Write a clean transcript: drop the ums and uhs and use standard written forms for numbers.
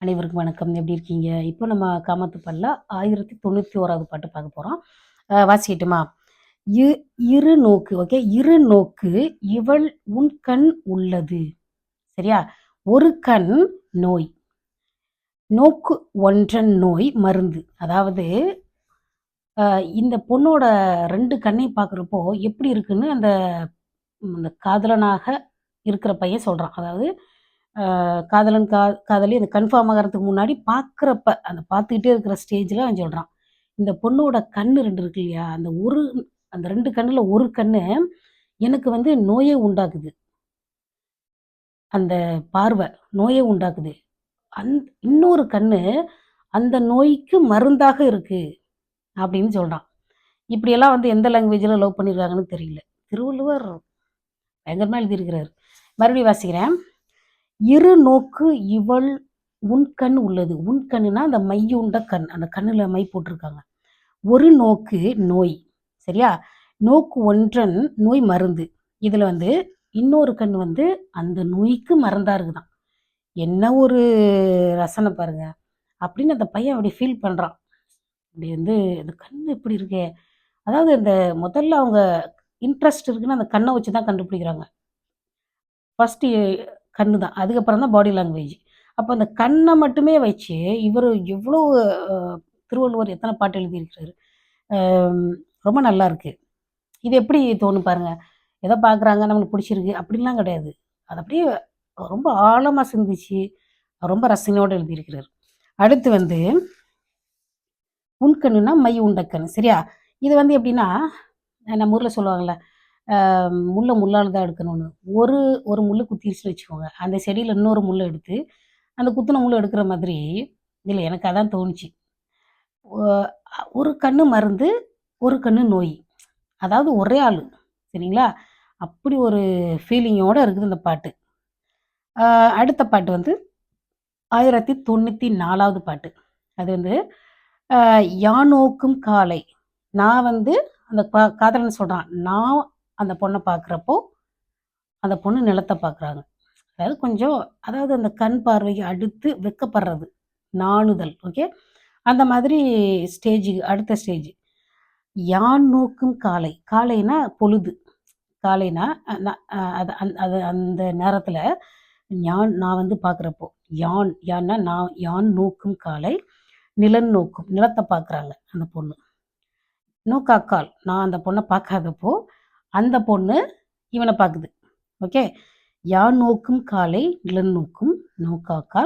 அனைவருக்கும் வணக்கம். எப்படி இருக்கீங்க? இப்போ நம்ம காமத்துப்பல்ல 1091வது பாட்டு பார்க்க போறோம். வாசிக்கட்டுமா? இ இரு நோக்கு. ஓகே. இரு நோக்கு இவள் உன் கண் உள்ளது. சரியா? ஒரு கண் நோய். நோக்கு ஒன்றன் நோய் மருந்து. அதாவது இந்த பொண்ணோட 2 கண்ணையும் பார்க்குறப்போ எப்படி இருக்குன்னு அந்த அந்த காதலனாக இருக்கிற பையன் சொல்றான். அதாவது காதலன் காதலி அந்த கன்ஃபார்ம் ஆகறதுக்கு முன்னாடி பார்க்குறப்ப, அந்த பார்த்துக்கிட்டே இருக்கிற ஸ்டேஜ்ல அவன் சொல்றான். இந்த பொண்ணோட கண்ணு 2 இருக்கு இல்லையா? அந்த 2 கண்ணுல ஒரு கண்ணு எனக்கு வந்து நோயே உண்டாக்குது. அந்த பார்வை நோயே உண்டாக்குது. அந் இன்னொரு கண்ணு அந்த நோய்க்கு மருந்தாக இருக்கு அப்படின்னு சொல்றான். இப்படியெல்லாம் வந்து எந்த லாங்குவேஜ்ல லவ் பண்ணியிருக்காங்கன்னு தெரியல. திருவள்ளுவர் பயங்கரமா எழுதியிருக்கிறாரு. மறுபடியும் வாசிக்கிறேன். இரு நோக்கு இவள் உன் கண் உள்ளது. உன் கண்ணுனா அந்த மையுண்ட கண். அந்த கண்ணுல மை போட்டிருக்காங்க. ஒரு நோக்கு நோய். சரியா? நோக்கு ஒன்றன் நோய் மருந்து. இதுல வந்து இன்னொரு கண் வந்து அந்த நோய்க்கு மருந்தா இருக்குதாம். என்ன ஒரு ரசனை பாருங்க. அப்படின்னு அந்த பையன் அப்படி ஃபீல் பண்றான். அப்படி வந்து இந்த கண் இப்படி இருக்கே. அதாவது இந்த முதல்ல அவங்க இன்ட்ரெஸ்ட் இருக்குன்னு அந்த கண்ணை வச்சு தான் கண்டுபிடிக்கிறாங்க. ஃபர்ஸ்ட்டு கண்ணு தான். அதுக்கப்புறம் தான் பாடி லாங்குவேஜ். அப்போ அந்த கண்ணை மட்டுமே வச்சு இவரு எவ்வளோ அ திருவள்ளுவர் எத்தனை பாட்டு எழுதியிருக்கிறாரு. அம் ரொம்ப நல்லாயிருக்கு. இது எப்படி தோணும் பாருங்க. ஏதோ பார்க்குறாங்க, நம்மளுக்கு பிடிச்சிருக்கு அப்படிலாம் கிடையாது. அது அப்படியே ரொம்ப ஆழமா சிந்திச்சு, ரொம்ப ரசனையோட எழுதியிருக்கிறாரு. அடுத்து வந்து உண்கண்ணுனா மை உண்ட கண். சரியா? இது வந்து எப்படின்னா, நம்ம ஊர்ல சொல்லுவாங்கல்ல, முள்ள முள்ளால தான் எடுக்கணும்னு. ஒரு ஒரு முள்ளு குத்திருச்சுன்னு வச்சுக்கோங்க. அந்த செடியில இன்னொரு முள்ள எடுத்து, அந்த குத்துன முள்ள எடுக்கிற மாதிரி, இல்ல எனக்கு அதான் தோணுச்சு. ஒ ஒரு கண்ணு மருந்து, ஒரு கண்ணு நோய். அதாவது ஒரே ஆளு. சரிங்களா? அப்படி ஒரு ஃபீலிங்கோட இருக்குது இந்த பாட்டு. அ அடுத்த பாட்டு வந்து 1094வது பாட்டு. அது வந்து யானோக்கும் காலை. நான் வந்து அந்த காதலன் சொல்றான். நான் அந்த பொண்ண பார்க்குறப்போ, அந்த பொண்ணு நிலத்த பார்க்குறாங்க. அதாவது கொஞ்சம் அதாவது அந்த கண் பார்வைக்கு அடுத்து வெட்கப்படுறது. நாணுதல். ஓகே. அந்த மாதிரி அடுத்த ஸ்டேஜ். யான் நோக்கும் காலை. காலைனா பொழுது. காலைனா அ ந அ அது அது அந்த நேரத்தில நான் வந்து பார்க்குறப்போ, யான்னா நான் யான் நோக்கும் காலை, நிலன் நோக்கும். நிலத்த பார்க்குறாங்க அந்த பொண்ணு. நோக்காக்கால். நான் அந்த பொண்ண பார்க்காதப்போ, அந்த பொண்ணு இவன பார்க்குது. ஓகே. யான் நோக்கும் காலை, நிலன் நோக்கும் நோக்காக்கால்